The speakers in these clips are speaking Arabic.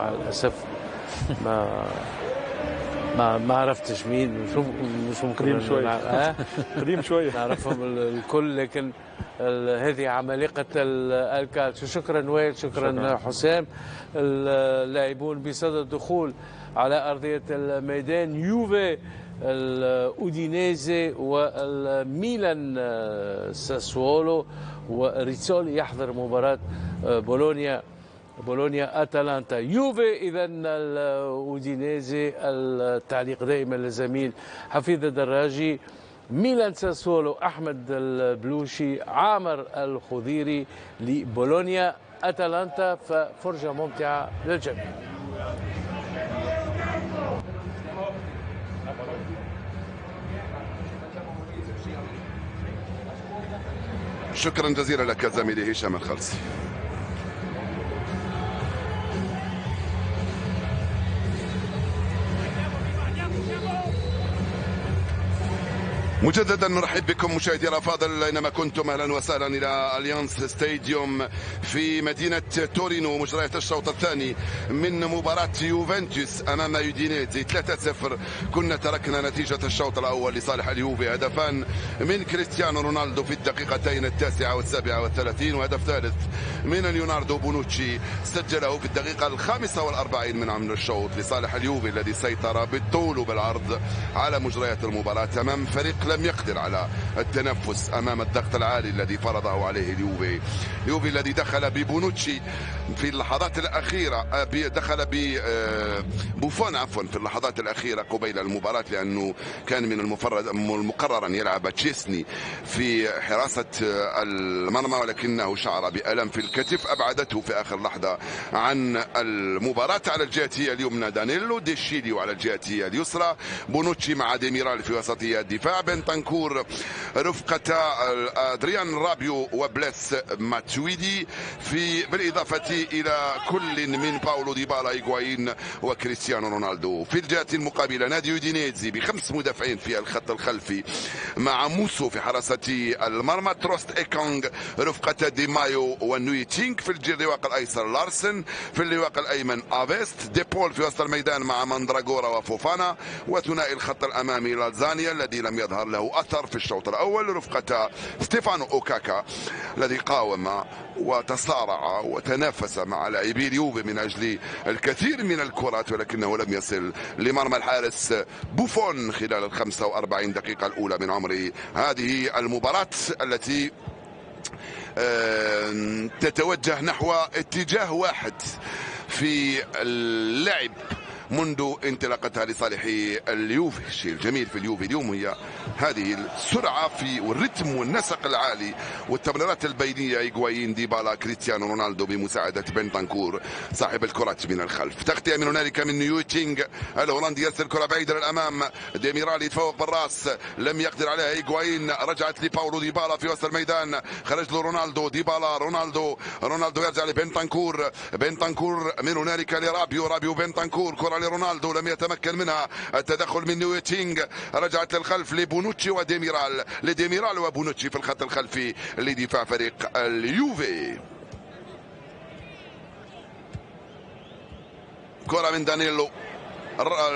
مع الاسف ما ما عرفتش مين، مش ممكن قديم شوية. قديم شوية نعرفهم الكل، لكن هذه عمالقة الكالتشو. شكرا وائل، شكرا حسام. اللاعبون بصدد الدخول على أرضية الميدان: يوفي، الأودينيزي، والميلان ساسولو، وريتسولي يحضر مباراة بولونيا أتلانتا. يوفي إذا الأودينيزي، التعليق دائما للزميل حفيظ الدراجي. ميلان ساسولو أحمد البلوشي، عامر الخضيري لبولونيا أتلانتا. ففرجة ممتعة للجميع. شكرا جزيلا لك زميلي هشام الخلصي. مجددا نرحب بكم مشاهدي الافاضل اينما كنتم، اهلا وسهلا الى اليانس ستاديوم في مدينه تورينو. مجريات الشوط الثاني من مباراه يوفنتوس امام يودينيزي 3-0. كنا تركنا نتيجه الشوط الاول لصالح اليوفي، هدفان من كريستيانو رونالدو في الدقيقتين 9 و37، وهدف ثالث من ليوناردو بونوتشي سجله في الدقيقه 45 من عمر الشوط لصالح اليوفي الذي سيطر بالطول وبالعرض على مجريات المباراه امام فريق لم يقدر على التنفس امام الضغط العالي الذي فرضه عليه اليوفي الذي دخل ببونوتشي في اللحظات الاخيره، دخل ببوفون عفوا في اللحظات الاخيره قبيل المباراه، لانه كان من المقرر ان يلعب تشيسني في حراسه المرمى، ولكنه شعر بالم في الكتف ابعدته في اخر لحظه عن المباراه. على الجهه اليمنى دانيلو ديشيليو، على الجهه اليسرى بونوتشي مع ديميرال في وسطيه الدفاع، بنتانكور رفقة أدريان رابيو وبليس ماتويدي، بالإضافة إلى كل من باولو ديبالا، إيغوايين، وكريستيانو رونالدو. في الجهة المقابلة نادي يودينيزي ب5 مدافعين في الخط الخلفي مع موسو في حراسة المرمى، تروست إيكونغ رفقة دي مايو ونوي تينك، في اللواء الأيسر لارسن، في اللواء الأيمن أفيست، ديبول في وسط الميدان مع ماندراغورا وفوفانا، وثنائي الخط الأمامي لازانيا الذي لم يظهر له أثر في الشوط الأول رفقة ستيفانو أوكاكا الذي قاوم وتصارع وتنافس مع لاعبي اليوفي من أجل الكثير من الكرات، ولكنه لم يصل لمرمى الحارس بوفون خلال 45 دقيقة الأولى من عمر هذه المباراة التي تتوجه نحو اتجاه واحد في اللعب منذ انطلاقتها لصالح اليوفي. الشيء الجميل في اليوفي اليوم هي هذه السرعة في والرتم والنسق العالي والتمريرات البينية، إيغوايين، ديبالا، كريستيانو رونالدو بمساعدة بنتانكور صاحب الكرات من الخلف. تغطية من هنالك من نيوتينغ الهولندي، يرسل الكرة بعيدة للأمام، ديميرال يتفوق بالراس لم يقدر عليها إيغوايين، رجعت لباولو ديبالا في وسط الميدان، خرج له رونالدو، ديبالا، رونالدو يرجع لبنتانكور، بنتانكور من هنالك لرابيو، بنتانكور، كرة لرونالدو لم يتمكن منها، التدخل من نيوتينغ، رجعت للخلف لبونوتشي وديميرال وبونوتشي في الخط الخلفي لدفاع فريق اليوفي. كرة من دانيلو،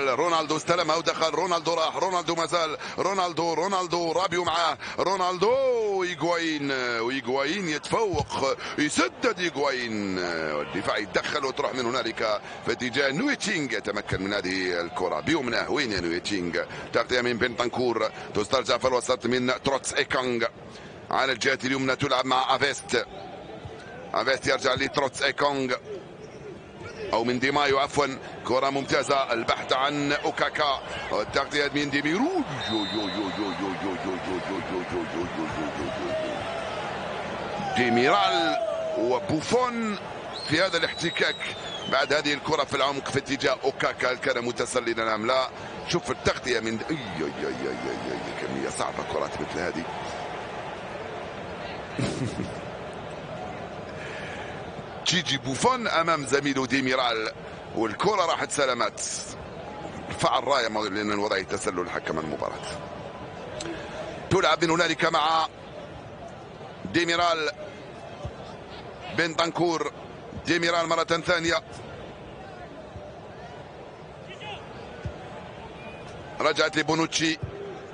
رونالدو استلمها ودخل، رونالدو راح، رونالدو مازال، رونالدو رابيو معاه، رونالدو، إيغوايين يتفوق، يسدد إيغوايين، والدفاع يتدخل وتروح من هنالك في اتجاه نويتينغ، يتمكن من هذه الكرة بيمناه. وين يا نويتينغ؟ تغطية من بنتانكور، تسترجع في الوسط من تروتس إيكونغ، على الجهة اليمنى تلعب مع أفيست يرجع لتروتس إيكونغ او من ديمايو عفوا، كرة ممتازة، البحث عن اوكاكا، التغطية من ديميرو، ديميرال وبوفون في هذا الاحتكاك بعد هذه الكرة في العمق في اتجاه اوكاكا، كان متسللا ام لا؟ شوف التغطية من كمية صعبة كرات مثل هذه. تيجي بوفون امام زميله ديميرال والكرة راحت سلامات، فعل راية لان الوضع تسلل حكم المباراة. تلعب من هنالك مع ديميرال، بنتانكور، ديميرال مرة ثانية، رجعت لبونوتشي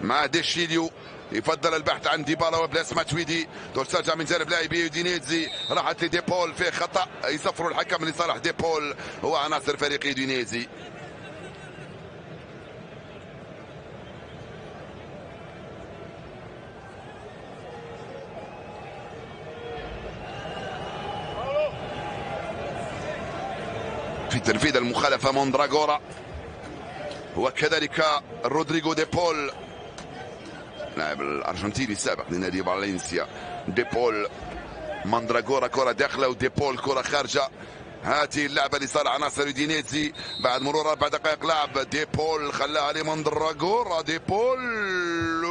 مع ديشيليو، يفضل البحث عن ديبالا وبلاس ماتويدي. ترجع من جانب لاعبي يودينيزي، راحت لديبول في خطا يصفروا الحكم لصالح ديبول هو عناصر فريق يودينيزي. في تنفيذ المخالفه موندراغورا وكذلك رودريغو ديبول لاعب الارجنتيني السابق لنادي فالنسيا. ديبول موندراغورا كره داخله وديبول كره خارجه. هذه اللعبه لصالح عناصر يودينيزي بعد مرور 4 دقائق لعب. ديبول خلاها لموندراغورا. ديبول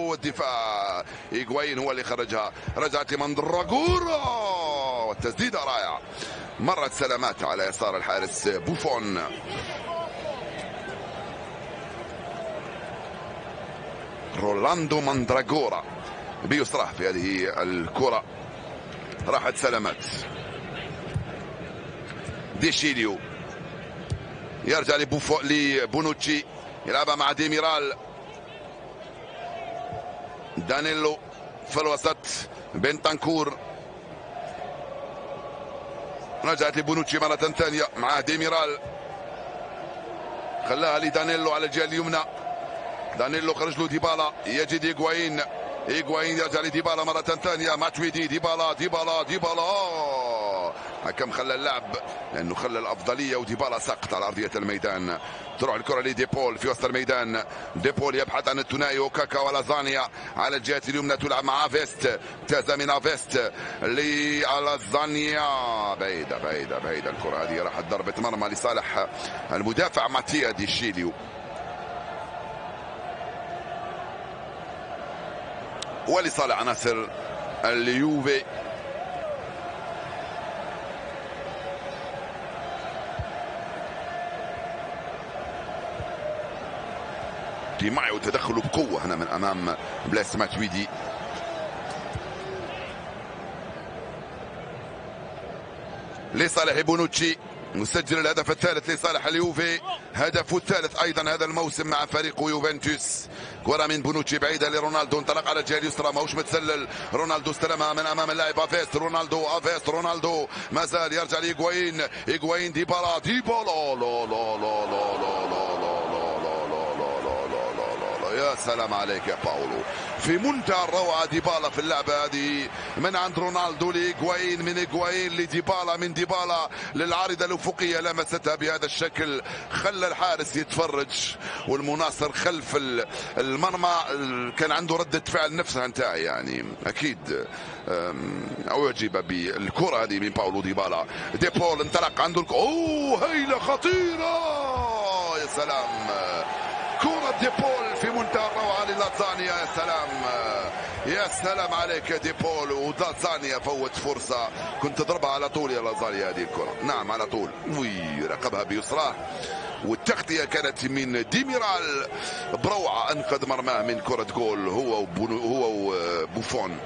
والدفاع إيغواين هو اللي خرجها. رجعت لموندراغورا والتسديده رائعه، مرت سلامات على يسار الحارس بوفون. رولاندو موندراغورا بيسرح في هذه الكرة، راحت سلامات. ديشيليو يرجع لبونوتشي يلعبها مع ديميرال. دانيلو في الوسط. بنتانكور رجعت لبونوتشي مرة ثانية مع ديميرال، خلاها لدانيلو على الجهة اليمنى. دانيلو خرج له ديبالا، يجد إيغواين. إيغواين يرجع لديبالا مرة ثانية. ماتويدي. ديبالا ديبالا ديبالا. حكم خلى اللعب لأنه خلى الأفضلية وديبالا سقط على أرضية الميدان. تروح الكرة لديبول في وسط الميدان. ديبول يبحث عن الثنائي وكاكا ولازانيا على الجهة اليمنى، تلعب مع افيست. امتاز من افيست لالازانيا. بعيدة بعيدة بعيدة الكرة هذه، راحت ضربة مرمى لصالح المدافع ماتيا ديشيليو. ولصالح عناصر اليوفي دي مايو تدخله بقوة هنا من أمام بلاس ماتويدي. لصالح بونوتشي مسجل الهدف الثالث لصالح اليوفي، هدفه الثالث ايضا هذا الموسم مع فريق يوفنتوس. كرة من بونوتشي بعيدة لرونالدو، انطلق على الجهة اليسرى ماهوش متسلل. رونالدو استلمها من امام اللاعب افيست. رونالدو افيست. رونالدو ما زال يرجع لإيغواين. إيغواين ديبالا. ديبالا لا لا لا لا لا لا يا سلام عليك يا باولو، في منتهى الروعة ديبالا في اللعبة هذه من عند رونالدو لإيغواين، من إيغواين لديبالا، من ديبالا للعارضة الأفقية لمستها بهذا الشكل، خلى الحارس يتفرج والمناصر خلف المرمى كان عنده ردة فعل نفسها انتهى يعني أكيد أعجب بالكرة هذه من باولو ديبالا. ديبول انطلق عنده أوه هيلة خطيرة يا سلام، كرة ديبول في منتهى الروعة للازانيا. يا سلام يا سلام عليك يا ديبول، ولازانيا فوت فرصة كنت تضربها على طول يا لازانيا هذه الكرة، نعم على طول. رقبها بيسراه والتغطية كانت من ديميرال بروعة، أنقذ مرماه من كرة جول هو وبوفون.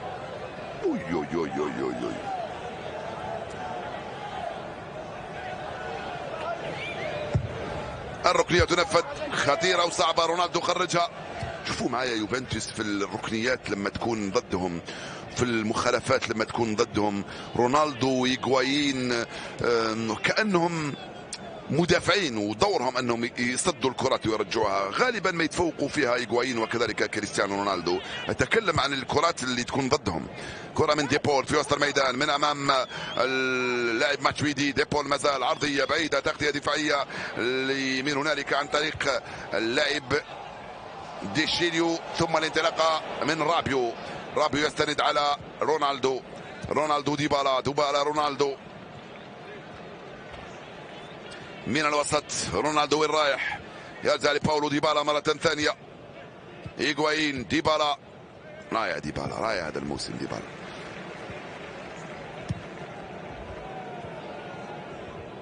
الركنية تنفذ خطيرة وصعبة. رونالدو خرجها. شوفوا معايا يوفنتوس في الركنيات لما تكون ضدهم، في المخالفات لما تكون ضدهم، رونالدو وإيغواين كأنهم مدافعين ودورهم انهم يصدوا الكرات ويرجعوها، غالبا ما يتفوقوا فيها إيغواين وكذلك كريستيانو رونالدو. اتكلم عن الكرات اللي تكون ضدهم. كرة من ديبول في وسط الميدان من امام اللاعب ماتويدي. ديبول مازال عرضية بعيدة، تغطية دفاعية من هنالك عن طريق اللاعب ديشيليو، ثم الانطلاقة من رابيو. رابيو يستند على رونالدو. رونالدو ديبالا. ديبالا رونالدو من الوسط. رونالدو وين رايح؟ يرجع لباولو ديبالا مرة ثانية. إيغواين. ديبالا رايح. ديبالا رايح هذا الموسم. ديبالا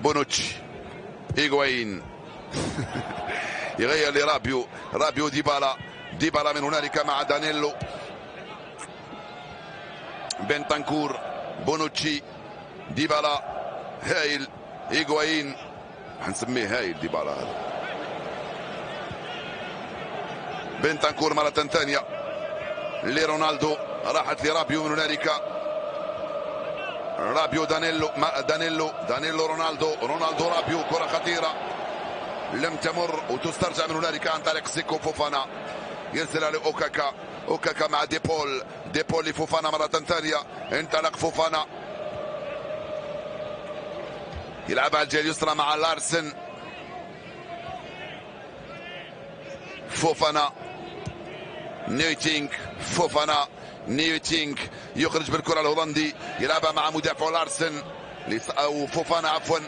بونوتشي. إيغواين يغير لرابيو. رابيو ديبالا. ديبالا من هنالك مع دانيلو. بنتانكور. بونوتشي. ديبالا هايل. إيغواين حنسميه هايل ديبالا هذا. بنتنكور مرة ثانية لرونالدو، راحت لرابيو من هنالك. رابيو دانيلو رونالدو رابيو، كرة خطيرة لم تمر وتسترجع من هنالك عن طريق سيكو فوفانا. ينزل على اوكاكا مع ديبول لفوفانا مرة ثانية. انطلق فوفانا يلعبها على الجهة اليسرى مع لارسن. فوفانا نيوتينغ يخرج بالكرة الهولندي، يلعبها مع مدافع لارسن او فوفانا عفوا.